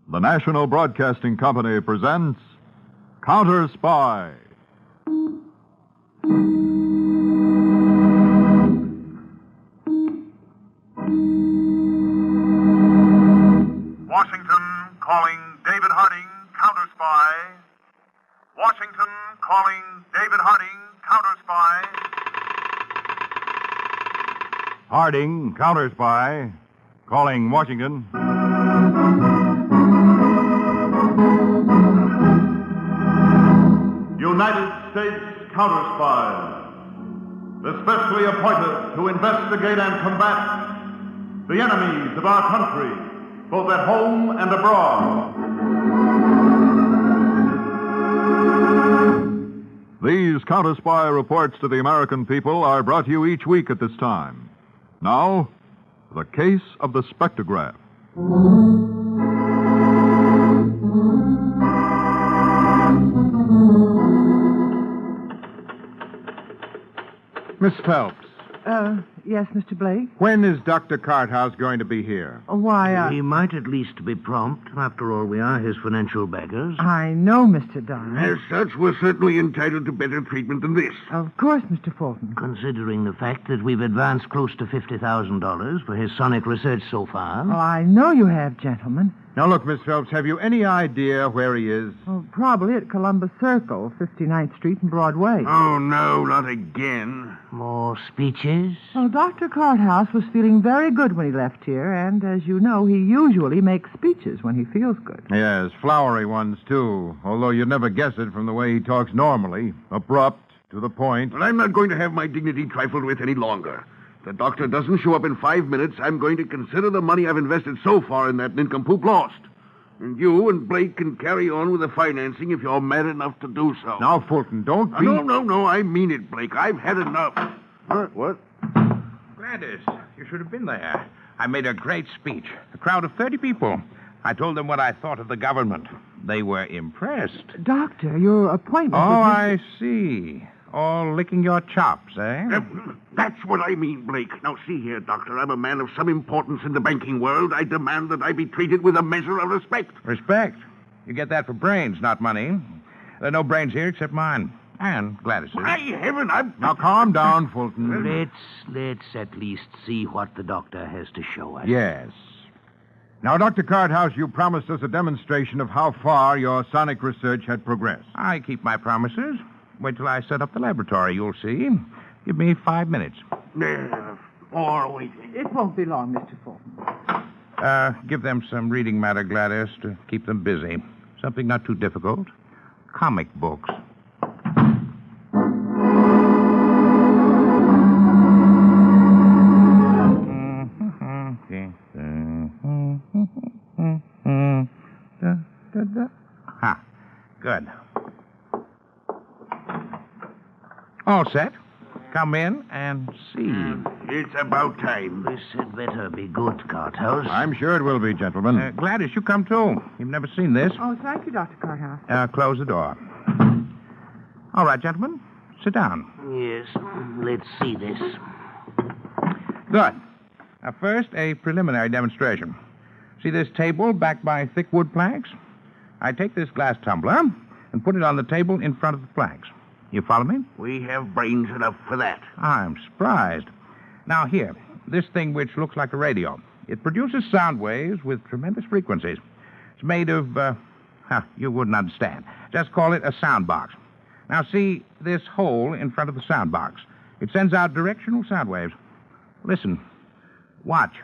The National Broadcasting Company presents CounterSpy. Washington calling David Harding, CounterSpy. Washington calling David Harding, CounterSpy. Harding, CounterSpy, calling Washington. United States CounterSpy, especially appointed to investigate and combat the enemies of our country, both at home and abroad. These CounterSpy reports to the American people are brought to you each week at this time. Now, the case of the spectrograph. Miss Phelps, Yes, Mr. Blake? when is Dr. Carthouse going to be here? Why, He might at least be prompt. After all, we are his financial backers. I know, Mr. Donner. As such, we're certainly entitled to better treatment than this. Of course, Mr. Fulton. Considering the fact that we've advanced close to $50,000 for his sonic research so far. Oh, I know you have, gentlemen. Now, look, Miss Phelps, have you any idea where he is? Oh, probably at Columbus Circle, 59th Street and Broadway. Oh, no, not again. More speeches? Well, Dr. Carthouse was feeling very good when he left here, and as you know, he usually makes speeches when he feels good. Yes, flowery ones, too. Although you'd never guess it from the way he talks normally. Abrupt, to the point. Well, I'm not going to have my dignity trifled with any longer. If the doctor doesn't show up in 5 minutes, I'm going to consider the money I've invested so far in that nincompoop lost. And you and Blake can carry on with the financing if you're mad enough to do so. Now, Fulton, don't be... No, I mean it, Blake. I've had enough. What? Gladys, you should have been there. I made a great speech. A crowd of 30 people. I told them what I thought of the government. They were impressed. Doctor, your appointment Oh, with I see. All licking your chops, eh? That's what I mean, Blake. Now, see here, Doctor. I'm a man of some importance in the banking world. I demand that I be treated with a measure of respect. Respect. You get that for brains, not money. There are no brains here except mine. And Gladys's. My heaven, I'm... Now, calm down, Fulton. Let's at least see what the doctor has to show us. Yes. Now, Dr. Carthouse, you promised us a demonstration of how far your sonic research had progressed. I keep my promises. Wait till I set up the laboratory, you'll see. Give me 5 minutes. Or waiting. It won't be long, Mr. Fulton. Give them some reading matter, Gladys, to keep them busy. Something not too difficult. Comic books. Ha. Good. All set. Come in and see. It's about time. This had better be good, Carthouse. I'm sure it will be, gentlemen. Gladys, you come too. You've never seen this. Oh, thank you, Dr. Carthouse. Close the door. All right, gentlemen. Sit down. Yes, let's see this. Good. Now, first, a preliminary demonstration. See this table backed by thick wood planks? I take this glass tumbler and put it on the table in front of the planks. You follow me? We have brains enough for that. I'm surprised. Now, here, this thing which looks like a radio. It produces sound waves with tremendous frequencies. It's made of, you wouldn't understand. Just call it a sound box. Now, see this hole in front of the sound box. It sends out directional sound waves. Listen. Watch.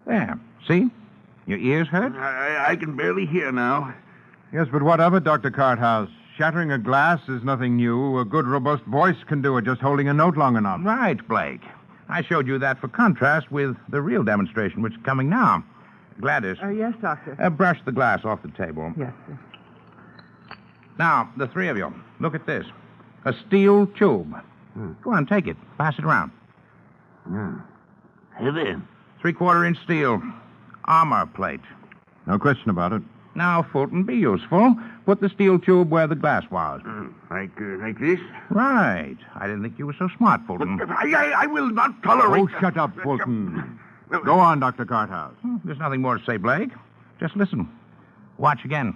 There. See? Your ears hurt? I can barely hear now. Yes, but what of it, Dr. Carthouse? Shattering a glass is nothing new. A good, robust voice can do it, just holding a note long enough. Right, Blake. I showed you that for contrast with the real demonstration, which is coming now. Gladys. Yes, Doctor. Brush the glass off the table. Yes, sir. Now, the three of you, look at this. A steel tube. Go on, take it. Pass it around. Heavy. 3/4 inch steel. Armor plate. No question about it. Now, Fulton, be useful. Put the steel tube where the glass was. Like this? Right. I didn't think you were so smart, Fulton. I will not tolerate... Oh, shut up, Fulton. Go on, Dr. Carthouse. There's nothing more to say, Blake. Just listen. Watch again.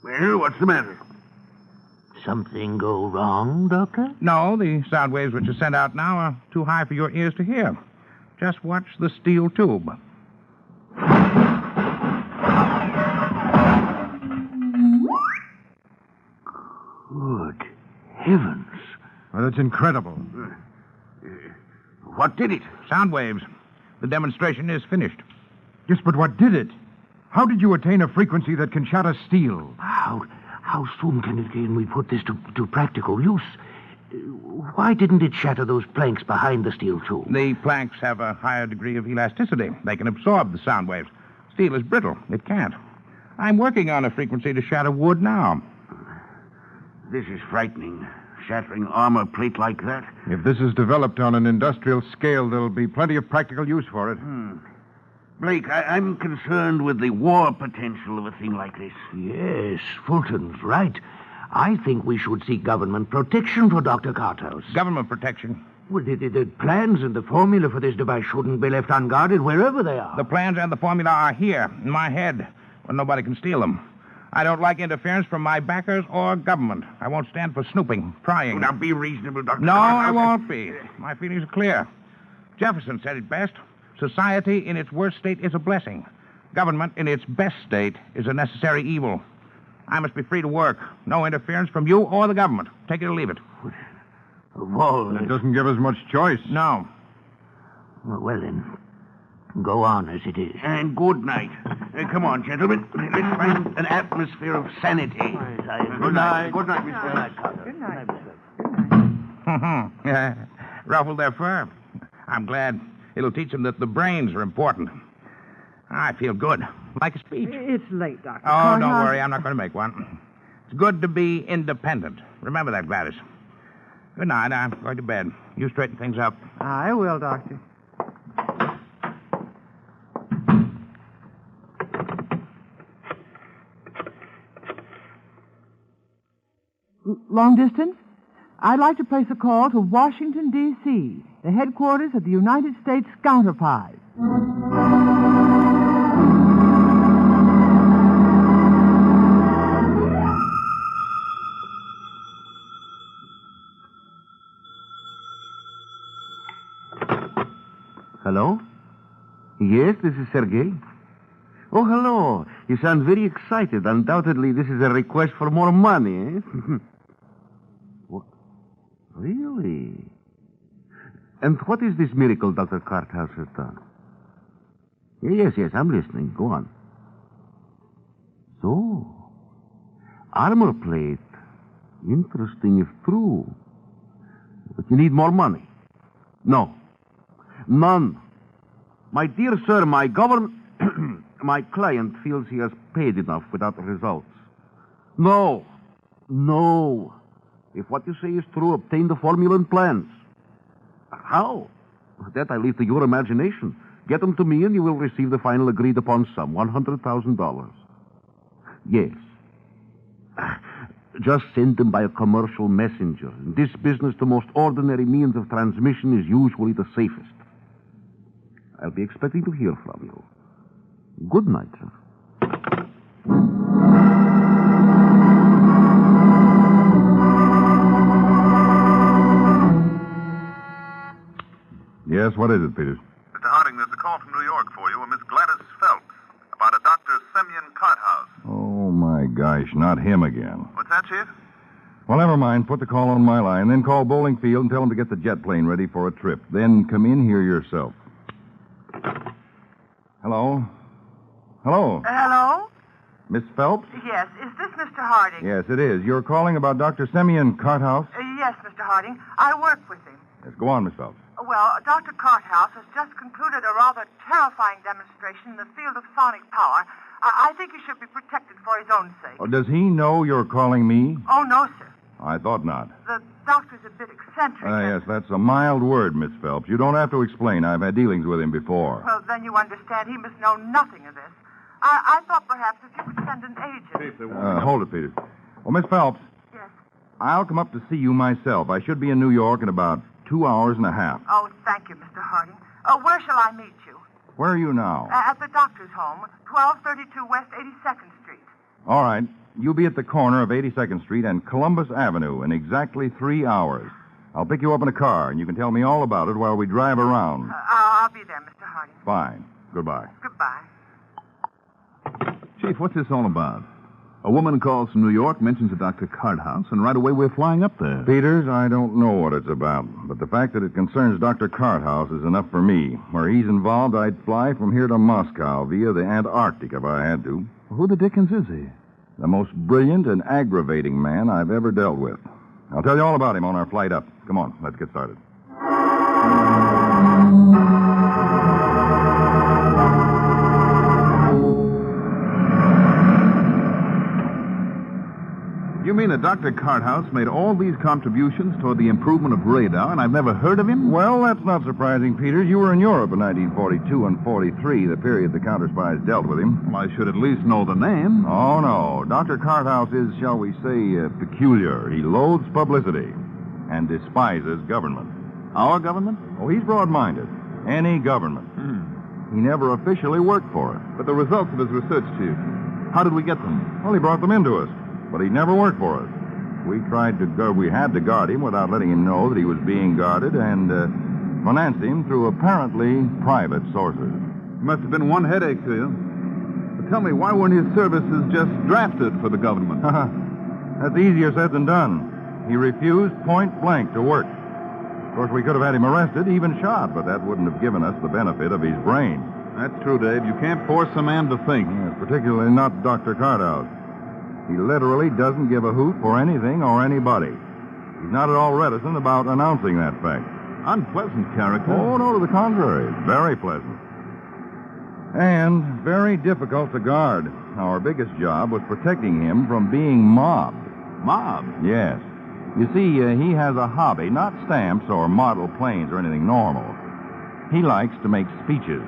Well, what's the matter? Something go wrong, Doctor? No, the sound waves which are sent out now are too high for your ears to hear. Just watch the steel tube. Good heavens. Well, that's incredible. What did it? Sound waves. The demonstration is finished. Yes, but what did it? How did you attain a frequency that can shatter steel? How soon can we put this to practical use? Why didn't it shatter those planks behind the steel tube? The planks have a higher degree of elasticity. They can absorb the sound waves. Steel is brittle. It can't. I'm working on a frequency to shatter wood now. This is frightening. Shattering armor plate like that. If this is developed on an industrial scale, there'll be plenty of practical use for it. Blake, I'm concerned with the war potential of a thing like this. Yes, Fulton's right. I think we should seek government protection for Dr. Carthouse. Government protection. Well, the plans and the formula for this device shouldn't be left unguarded wherever they are. The plans and the formula are here, in my head, where nobody can steal them. I don't like interference from my backers or government. I won't stand for snooping, prying. Now, be reasonable, Dr. No, I Carthouse. won't be. My feelings are clear. Jefferson said it best. Society in its worst state is a blessing. Government in its best state is a necessary evil. I must be free to work. No interference from you or the government. Take it or leave it. Of all... It doesn't give us much choice. No. Well, then, go on as it is. And good night. Come on, gentlemen. Let's find an atmosphere of sanity. Good night. Good night, Miss Phelps. Good night. Ruffled their fur. I'm glad. It'll teach them that the brains are important. I feel good. Like a speech. It's late, Dr. Oh, don't worry. I'm not going to make one. It's good to be independent. Remember that, Gladys. Good night. I'm going to bed. You straighten things up. I will, Doctor. Long distance? I'd like to place a call to Washington, D.C., the headquarters of the United States CounterSpy. Hello? Yes, this is Sergei. Oh, hello. You sound very excited. Undoubtedly, this is a request for more money, eh? What? Really? And what is this miracle Dr. Carthouse has done? Yes, I'm listening. Go on. So, armor plate. Interesting if true. But you need more money. No. None. My dear sir, my my client feels he has paid enough without results. No. If what you say is true, obtain the formula and plans. How? That I leave to your imagination. Get them to me and you will receive the final agreed upon sum, $100,000. Yes. Just send them by a commercial messenger. In this business, the most ordinary means of transmission is usually the safest. I'll be expecting to hear from you. Good night, sir. Yes, what is it, Peters? Mr. Harding, there's a call from New York for you, a Miss Gladys Phelps, about a Dr. Semyon Carthouse. Oh, my gosh, not him again. What's that, Chief? Well, never mind. Put the call on my line, then call Bowling Field and tell them to get the jet plane ready for a trip. Then come in here yourself. Hello? Hello? Miss Phelps? Yes. Is this Mr. Harding? Yes, it is. You're calling about Dr. Semyon Carthouse? Yes, Mr. Harding. I work with him. Yes, go on, Miss Phelps. Well, Dr. Carthouse has just concluded a rather terrifying demonstration in the field of sonic power. I think he should be protected for his own sake. Oh, does he know you're calling me? Oh, no, sir. I thought not. The doctor's a bit eccentric. Yes, that's a mild word, Miss Phelps. You don't have to explain. I've had dealings with him before. Well, then you understand he must know nothing of this. I thought perhaps if you could send an agent. Hold it, Peters. Well, Miss Phelps. Yes. I'll come up to see you myself. I should be in New York in about 2 hours and a half. Oh, thank you, Mr. Harding. Where shall I meet you? Where are you now? At the doctor's home, 1232 West 82nd Street. All right. You'll be at the corner of 82nd Street and Columbus Avenue in exactly 3 hours. I'll pick you up in a car, and you can tell me all about it while we drive around. I'll be there, Mr. Harding. Fine. Goodbye. Goodbye. Chief, what's this all about? A woman calls from New York, mentions a Dr. Carthouse, and right away we're flying up there. Peters, I don't know what it's about, but the fact that it concerns Dr. Carthouse is enough for me. Where he's involved, I'd fly from here to Moscow via the Antarctic if I had to. Who the dickens is he? The most brilliant and aggravating man I've ever dealt with. I'll tell you all about him on our flight up. Come on, let's get started. You mean that Dr. Carthouse made all these contributions toward the improvement of radar, and I've never heard of him? Well, that's not surprising, Peters. You were in Europe in 1942 and 43, the period the counterspies dealt with him. Well, I should at least know the name. Oh, no. Dr. Carthouse is, shall we say, peculiar. He loathes publicity and despises government. Our government? Oh, he's broad-minded. Any government. He never officially worked for it. But the results of his research, Chief, how did we get them? Well, he brought them into us, but he never worked for us. We had to guard him without letting him know that he was being guarded and financed him through apparently private sources. Must have been one headache to you. But tell me, why weren't his services just drafted for the government? That's easier said than done. He refused point blank to work. Of course, we could have had him arrested, even shot, but that wouldn't have given us the benefit of his brain. That's true, Dave. You can't force a man to think. Yes, particularly not Dr. Carthouse. He literally doesn't give a hoot for anything or anybody. He's not at all reticent about announcing that fact. Unpleasant character. Oh, no, to the contrary. Very pleasant. And very difficult to guard. Our biggest job was protecting him from being mobbed. Mobbed? Yes. You see, he has a hobby, not stamps or model planes or anything normal. He likes to make speeches.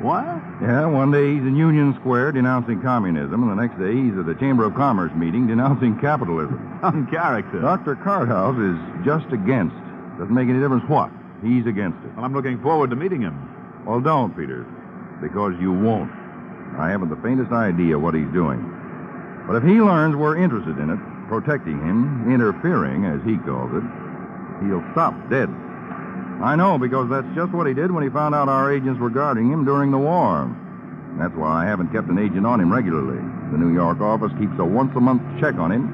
What? Yeah, one day he's in Union Square denouncing communism, and the next day he's at the Chamber of Commerce meeting denouncing capitalism. Some character. Dr. Carthouse is just against. Doesn't make any difference what. He's against it. Well, I'm looking forward to meeting him. Well, don't, Peters, because you won't. I haven't the faintest idea what he's doing. But if he learns we're interested in it, protecting him, interfering, as he calls it, he'll stop dead. I know, because that's just what he did when he found out our agents were guarding him during the war. That's why I haven't kept an agent on him regularly. The New York office keeps a once-a-month check on him.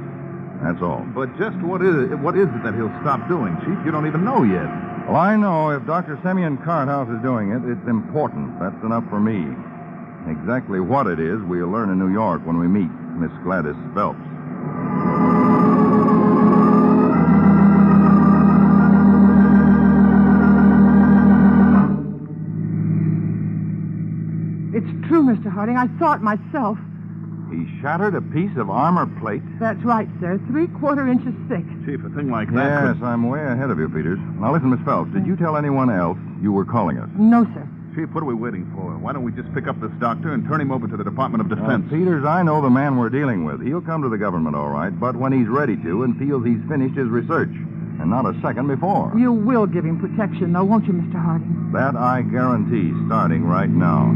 That's all. But just what is it that he'll stop doing, Chief? You don't even know yet. Well, I know if Dr. Semyon Carthouse is doing it, it's important. That's enough for me. Exactly what it is, we'll learn in New York when we meet Miss Gladys Phelps. It's true, Mr. Harding. I saw it myself. He shattered a piece of armor plate? That's right, sir. 3/4 inches thick. Chief, a thing like that Yes, I'm way ahead of you, Peters. Now listen, Miss Phelps, did you tell anyone else you were calling us? No, sir. Chief, what are we waiting for? Why don't we just pick up this doctor and turn him over to the Department of Defense? Peters, I know the man we're dealing with. He'll come to the government, all right, but when he's ready to and feels he's finished his research, and not a second before. You will give him protection, though, won't you, Mr. Harding? That I guarantee, starting right now.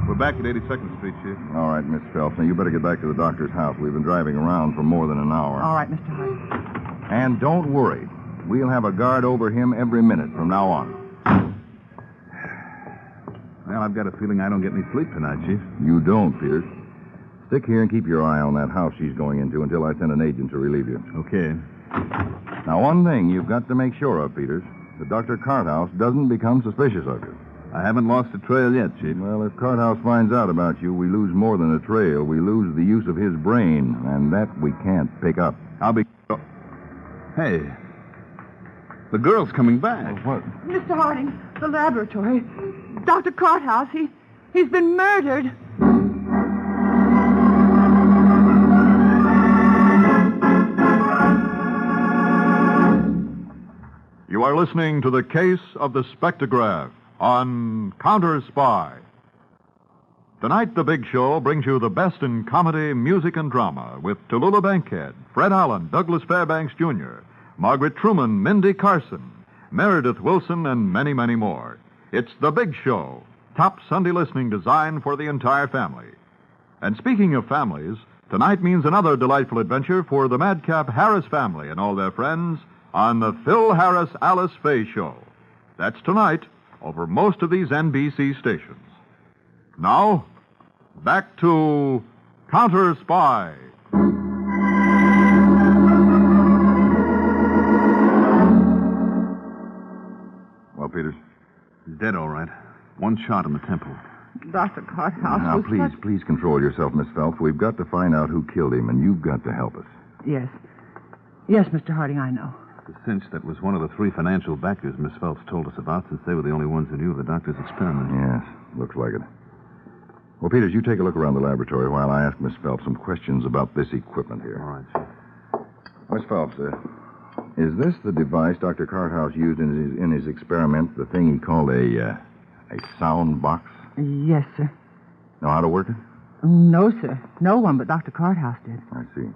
We're back at 82nd Street, Chief. All right, Miss Phelps. Now, you better get back to the doctor's house. We've been driving around for more than an hour. All right, Mr. Harding. And don't worry. We'll have a guard over him every minute from now on. Well, I've got a feeling I don't get any sleep tonight, Chief. You don't, Peters. Stick here and keep your eye on that house she's going into until I send an agent to relieve you. Okay. Now, one thing you've got to make sure of, Peters, that Dr. Carthouse doesn't become suspicious of you. I haven't lost a trail yet, Chief. Well, if Carthouse finds out about you, we lose more than a trail. We lose the use of his brain, and that we can't pick up. I'll be... Hey, the girl's coming back. What? Mr. Harding, the laboratory. Dr. Carthouse, he's been murdered. listening to the case of the spectrograph on CounterSpy. Tonight, The Big Show brings you the best in comedy, music, and drama with Tallulah Bankhead, Fred Allen, Douglas Fairbanks Jr., Margaret Truman, Mindy Carson, Meredith Wilson, and many, many more. It's The Big Show, top Sunday listening designed for the entire family. And speaking of families, tonight means another delightful adventure for the Madcap Harris family and all their friends on the Phil Harris Alice Faye Show. That's tonight over most of these NBC stations. Now, back to CounterSpy. Well, Peters? He's dead, all right. One shot in the temple. Dr. Carthouse. Now, please control yourself, Miss Phelps. We've got to find out who killed him, and you've got to help us. Yes. Yes, Mr. Harding, I know. The cinch that was one of the three financial backers Miss Phelps told us about, since they were the only ones who knew of the doctor's experiment. Yes, looks like it. Well, Peters, you take a look around the laboratory while I ask Miss Phelps some questions about this equipment here. All right, sir. Miss Phelps, is this the device Dr. Carthouse used in his experiment, the thing he called a sound box? Yes, sir. Know how to work it? No, sir. No one but Dr. Carthouse did. I see.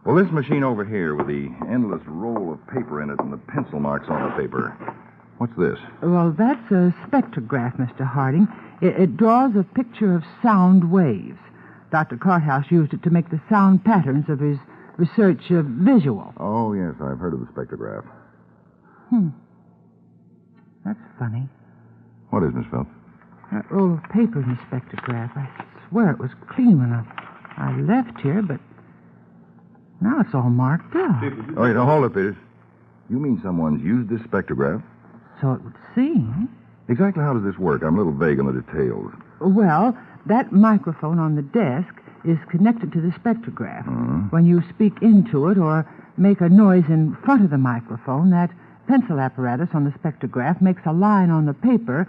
Well, this machine over here with the endless roll of paper in it and the pencil marks on the paper, what's this? Well, that's a spectrograph, Mr. Harding. It draws a picture of sound waves. Dr. Carthouse used it to make the sound patterns of his research visual. Oh, yes, I've heard of the spectrograph. That's funny. What is, Miss Phelps? That roll of paper in the spectrograph. I swear it was clean when I left here, but now it's all marked up. Oh, now hold it, Peters. You mean someone's used this spectrograph? So it would seem. Exactly how does this work? I'm a little vague on the details. Well, that microphone on the desk is connected to the spectrograph. When you speak into it or make a noise in front of the microphone, that pencil apparatus on the spectrograph makes a line on the paper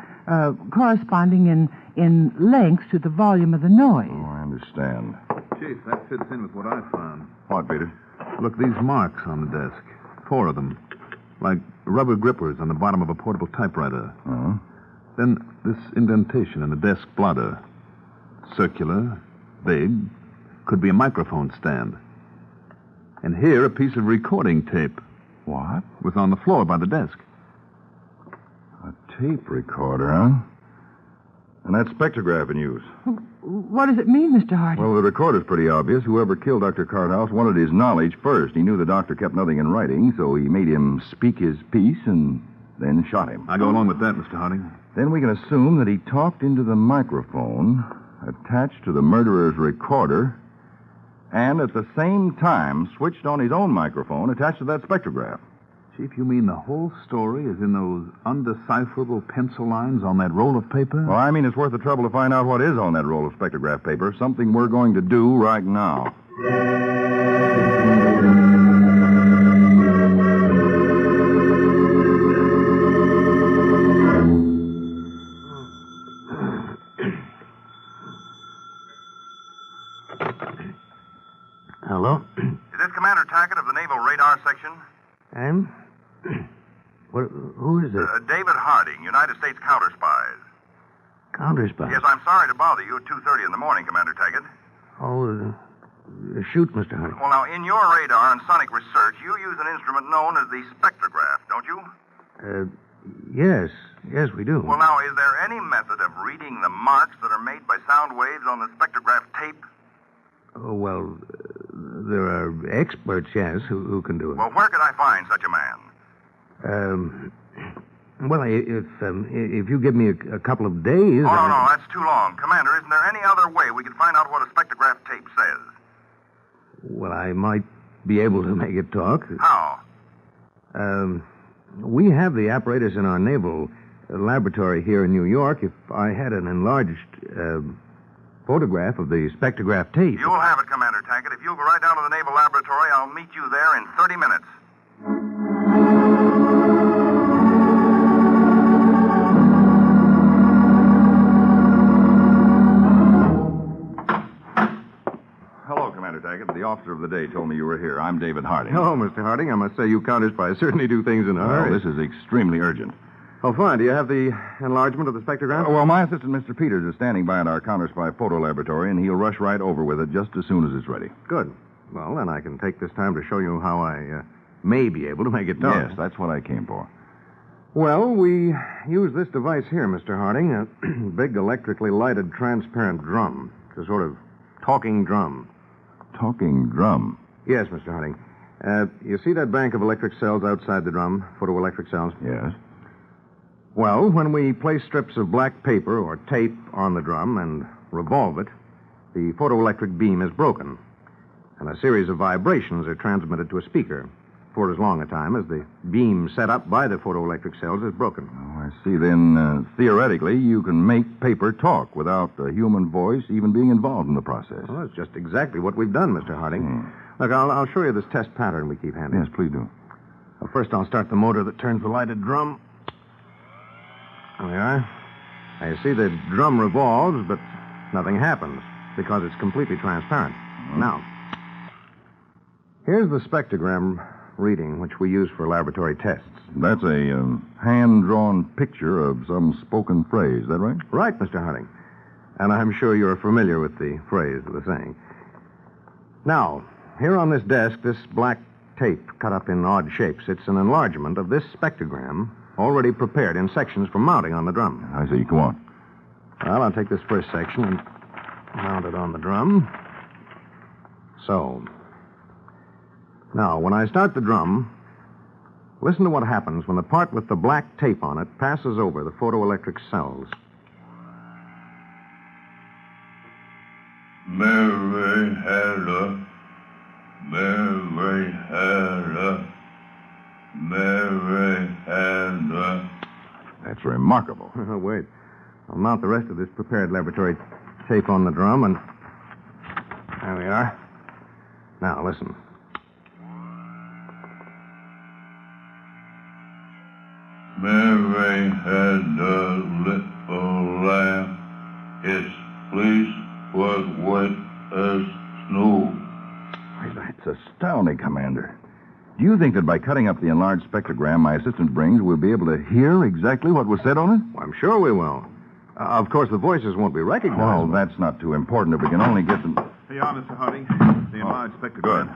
corresponding in length to the volume of the noise. Oh, I understand. Chief, that fits in with what I found. What, Peter? Look, these marks on the desk. 4 of them. Like rubber grippers on the bottom of a portable typewriter. Then this indentation in the desk blotter. Circular, big, could be a microphone stand. And here, a piece of recording tape. What? Was on the floor by the desk. A tape recorder, huh? And that spectrograph in use. What does it mean, Mr. Harding? Well, the recorder's pretty obvious. Whoever killed Dr. Carthouse wanted his knowledge first. He knew the doctor kept nothing in writing, so he made him speak his piece and then shot him. I go along with that, Mr. Harding. Then we can assume that he talked into the microphone attached to the murderer's recorder and at the same time switched on his own microphone attached to that spectrograph. Chief, you mean the whole story is in those undecipherable pencil lines on that roll of paper? Well, I mean, it's worth the trouble to find out what is on that roll of spectrograph paper, something we're going to do right now. Hello? Is this Commander Tackett of the Naval Radar Section? And? Who is this? David Harding, United States CounterSpies. CounterSpy? Yes, I'm sorry to bother you at 2:30 in the morning, Commander Tackett. Oh, shoot, Mr. Harding. Well, now, in your radar and sonic research, you use an instrument known as the spectrograph, don't you? Yes. Yes, we do. Well, now, is there any method of reading the marks that are made by sound waves on the spectrograph tape? Oh, well, there are experts, yes, who can do it. Well, where could I find such a man? Well, if you give me a couple of days... Oh, no, that's too long. Commander, isn't there any other way we could find out what a spectrograph tape says? Well, I might be able to make it talk. How? We have the apparatus in our naval laboratory here in New York. If I had an enlarged photograph of the spectrograph tape... You'll have it, Commander Tackett. If you'll go right down to the naval laboratory, I'll meet you there in 30 minutes. Hello, Commander Tackett, the officer of the day, told me you were here. I'm David Harding. Oh, Mr. Harding, I must say you CounterSpy certainly do things in a hurry. Well, this is extremely urgent. Oh, fine. Do you have the enlargement of the spectrograph? Well, my assistant, Mr. Peters, is standing by at our CounterSpy photo laboratory, and he'll rush right over with it just as soon as it's ready. Good. Well, then I can take this time to show you how I may be able to make it talk. Yes, that's what I came for. Well, we use this device here, Mr. Harding, a big electrically lighted transparent drum. It's a sort of talking drum. Talking drum? Yes, Mr. Harding. You see that bank of electric cells outside the drum, photoelectric cells? Yes. Well, when we place strips of black paper or tape on the drum and revolve it, the photoelectric beam is broken, and a series of vibrations are transmitted to a speaker for as long a time as the beam set up by the photoelectric cells is broken. Oh, I see. Then, theoretically, you can make paper talk without a human voice even being involved in the process. Well, that's just exactly what we've done, Mr. Harding. Look, I'll show you this test pattern we keep handy. Yes, please do. Well, first, I'll start the motor that turns the lighted drum. There we are. Now, you see the drum revolves, but nothing happens because it's completely transparent. Now, here's the spectrogram reading, which we use for laboratory tests. That's a hand-drawn picture of some spoken phrase. Is that right? Right, Mr. Harding. And I'm sure you're familiar with the phrase of the saying. Now, here on this desk, this black tape cut up in odd shapes, it's an enlargement of this spectrogram already prepared in sections for mounting on the drum. I see. Come on. Well, I'll take this first section and mount it on the drum. So. Now, when I start the drum, listen to what happens when the part with the black tape on it passes over the photoelectric cells. Mary Hella, Mary Hella, Mary Hella. That's remarkable. Wait. I'll mount the rest of this prepared laboratory tape on the drum, and there we are. Now, listen. Mary had a little lamb. Its fleece was wet as snow. Why, that's astounding, Commander. Do you think that by cutting up the enlarged spectrogram my assistant brings, we'll be able to hear exactly what was said on it? Well, I'm sure we will. Of course, the voices won't be recognized. Well, that's not too important if we can only get them... Here you are, Mr. Harding. The enlarged spectrogram. Good.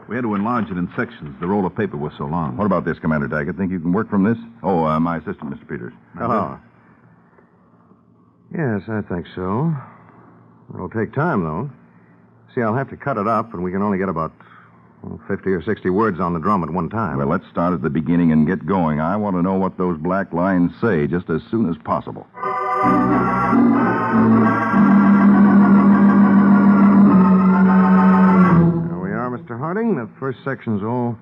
We had to enlarge it in sections. The roll of paper was so long. What about this, Commander Daggett? Think you can work from this? Oh, my assistant, Mr. Peters. Oh. Yes, I think so. It'll take time, though. See, I'll have to cut it up, and we can only get about 50 or 60 words on the drum at one time. Well, let's start at the beginning and get going. I want to know what those black lines say just as soon as possible. There we are, Mr. Harding. The first section's all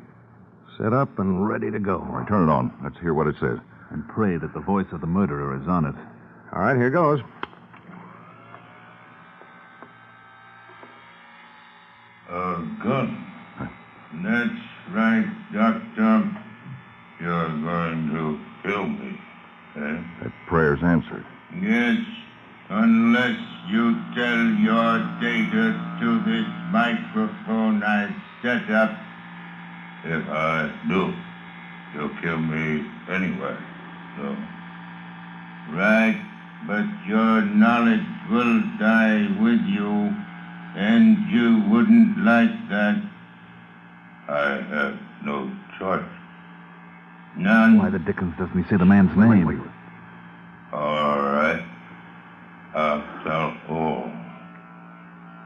set up and ready to go. All right, turn it on. Let's hear what it says. And pray that the voice of the murderer is on it. All right, here goes. A gun. That's right, Doctor. You're going to kill me, eh? That prayer's answered. Yes, unless you tell your data to this microphone I set up. If I do, you'll kill me anyway, so. Right, but your knowledge will die with you, and you wouldn't like that. I have no choice. None. Why the dickens doesn't he say the man's name? Wait. All right. I'll tell all.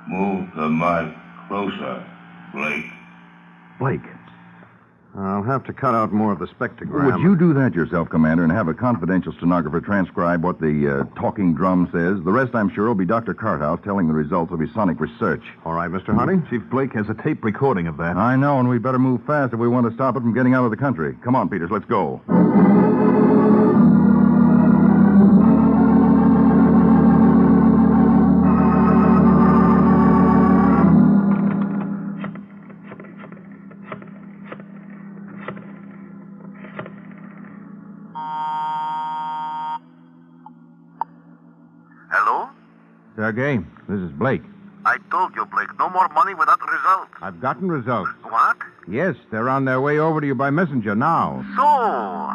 Move the mic closer, Blake. Blake. I'll have to cut out more of the spectrogram. Would you do that yourself, Commander, and have a confidential stenographer transcribe what the talking drum says? The rest, I'm sure, will be Dr. Carthouse telling the results of his sonic research. All right, Mr. Harding? Chief Blake has a tape recording of that. I know, and we'd better move fast if we want to stop it from getting out of the country. Come on, Peters, let's go. Hello? Sergei, this is Blake. I told you, Blake, no more money without results? I've gotten results. What? Yes, they're on their way over to you by messenger now. So,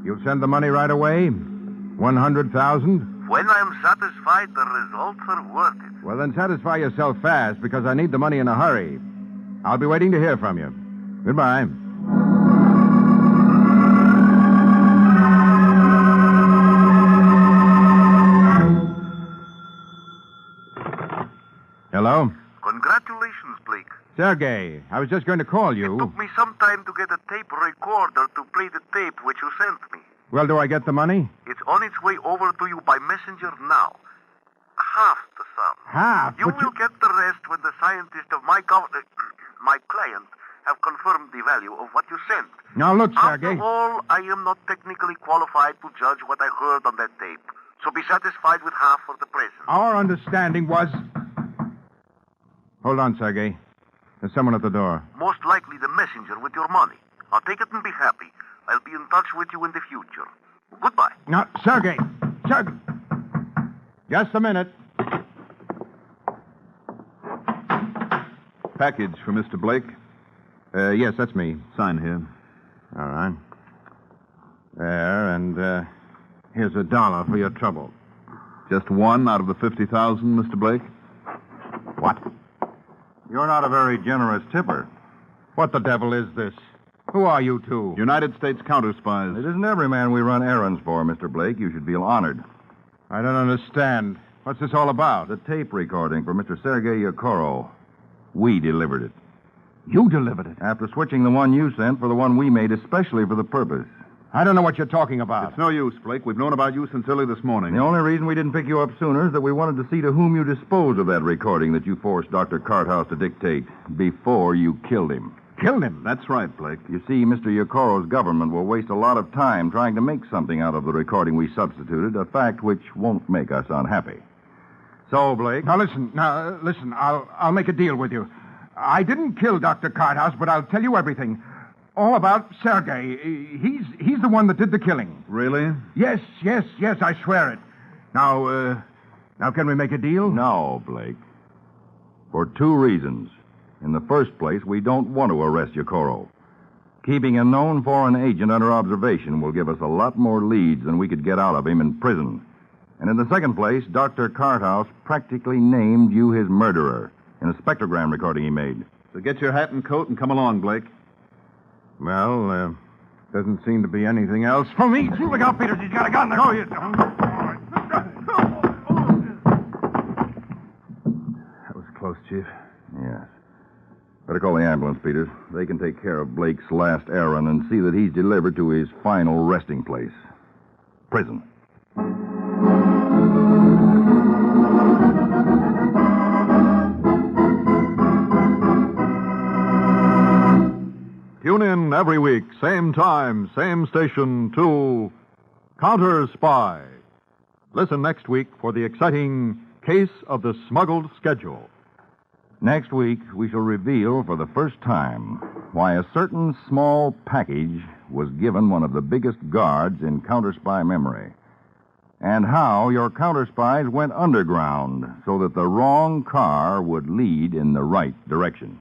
You'll send the money right away? 100,000? when I'm satisfied the results are worth it. Well, then satisfy yourself fast, because I need the money in a hurry. I'll be waiting to hear from you. Goodbye. Hello? Congratulations, Blake. Sergey, I was just going to call you. It took me some time to get a tape recorder to play the tape which you sent me. Well, do I get the money? It's on its way over to you by messenger now. Half the sum. Half? You will get the rest when the scientists of my client have confirmed the value of what you sent. Now, look, Sergey. After all, I am not technically qualified to judge what I heard on that tape. So be satisfied with half for the present. Our understanding was... Hold on, Sergey. There's someone at the door. Most likely the messenger with your money. I'll take it and be happy. I'll be in touch with you in the future. Goodbye. Now, Sergey. Sergey. Just a minute. Package for Mr. Blake. Yes, that's me. Sign here. All right. There, and here's $1 for your trouble. Just one out of the 50,000, Mr. Blake? What? You're not a very generous tipper. What the devil is this? Who are you two? United States CounterSpies. It isn't every man we run errands for, Mr. Blake. You should feel honored. I don't understand. What's this all about? The tape recording for Mr. Sergei Yekoro. We delivered it. You delivered it. After switching the one you sent for the one we made especially for the purpose. I don't know what you're talking about. It's no use, Blake. We've known about you since early this morning. The only reason we didn't pick you up sooner is that we wanted to see to whom you disposed of that recording that you forced Dr. Carthouse to dictate before you killed him. Killed him? That's right, Blake. You see, Mr. Yekoro's government will waste a lot of time trying to make something out of the recording we substituted, a fact which won't make us unhappy. So, Blake... Now, listen. I'll make a deal with you. I didn't kill Dr. Carthouse, but I'll tell you everything. All about Sergei. He's the one that did the killing. Really? Yes, I swear it. Now can we make a deal? No, Blake. For two reasons. In the first place, we don't want to arrest Yekoro. Keeping a known foreign agent under observation will give us a lot more leads than we could get out of him in prison. And in the second place, Dr. Carthouse practically named you his murderer in a spectrogram recording he made. So get your hat and coat and come along, Blake. Well, doesn't seem to be anything else For me, look out, Peters. He's got a gun there. Oh, you don't. That was close, Chief. Yes. Better call the ambulance, Peters. They can take care of Blake's last errand and see that he's delivered to his final resting place. Prison. Tune in every week, same time, same station, to CounterSpy. Listen next week for the exciting Case of the Smuggled Schedule. Next week, we shall reveal for the first time why a certain small package was given one of the biggest guards in CounterSpy memory, and how your counterspies went underground so that the wrong car would lead in the right direction.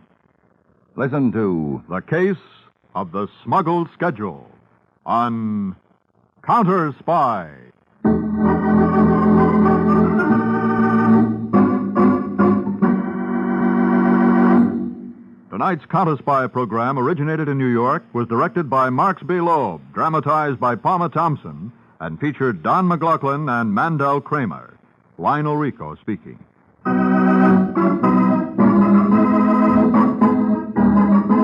Listen to The Case of the Smuggled Schedule on CounterSpy. Tonight's CounterSpy program originated in New York, was directed by Marks B. Loeb, dramatized by Palmer Thompson, and featured Don McLaughlin and Mandel Kramer. Lionel Rico speaking.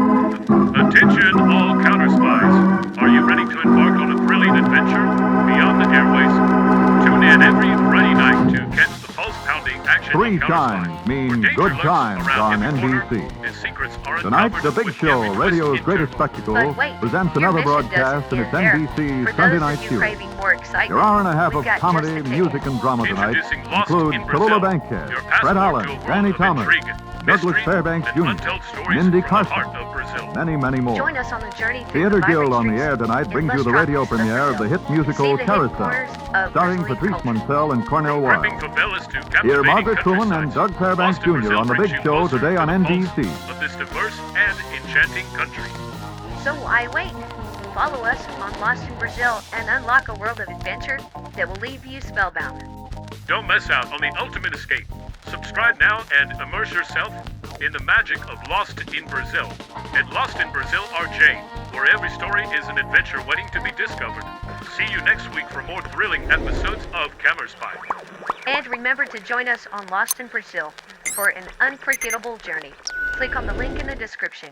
Attention all counterspies. Are you ready to embark on a thrilling adventure beyond the airways? Tune in every Friday night to catch the pulse-pounding action Three of times CounterSpy, mean where danger good lurks times around on every corner, NBC. and secrets are Tonight, uncovered The Big with Show, every radio's twist and greatest turn. spectacle, But wait, presents your another mission broadcast in doesn't its end there. NBC For Sunday those night of you queue. craving more excitement, Your hour and a half we've of got comedy, just the music, ticket. and drama tonight Introducing Lost include in Tallulah Brazil, Bankhead, your Fred passport Allen, to a world Danny of Thomas, intrigue, Douglas mystery, Fairbanks and Jr., untold stories Mindy from Carson, the heart of Brazil. many, many more. Join us on the journey through Theater the Guild on the vibrant Air streets tonight and brings you bus the radio stops of premiere of the Brazil. hit musical See the hidden Carousel, corners of starring Brazilian Patrice culture. Moncel and Cornel Gripping Wilde. favelas to Hear captivating Margaret Truman and countrysides. Doug Fairbanks Lost in Jr. Brazil on the brings big you show closer today to on the NBC. pulse of this diverse and enchanting country. So why wait? Follow us on Lost in Brazil and unlock a world of adventure that will leave you spellbound. Don't miss out on the ultimate escape. Subscribe now and immerse yourself in the magic of Lost in Brazil at Lost in Brazil RJ, where every story is an adventure waiting to be discovered. See you next week for more thrilling episodes of CounterSpy. And remember to join us on Lost in Brazil for an unforgettable journey. Click on the link in the description.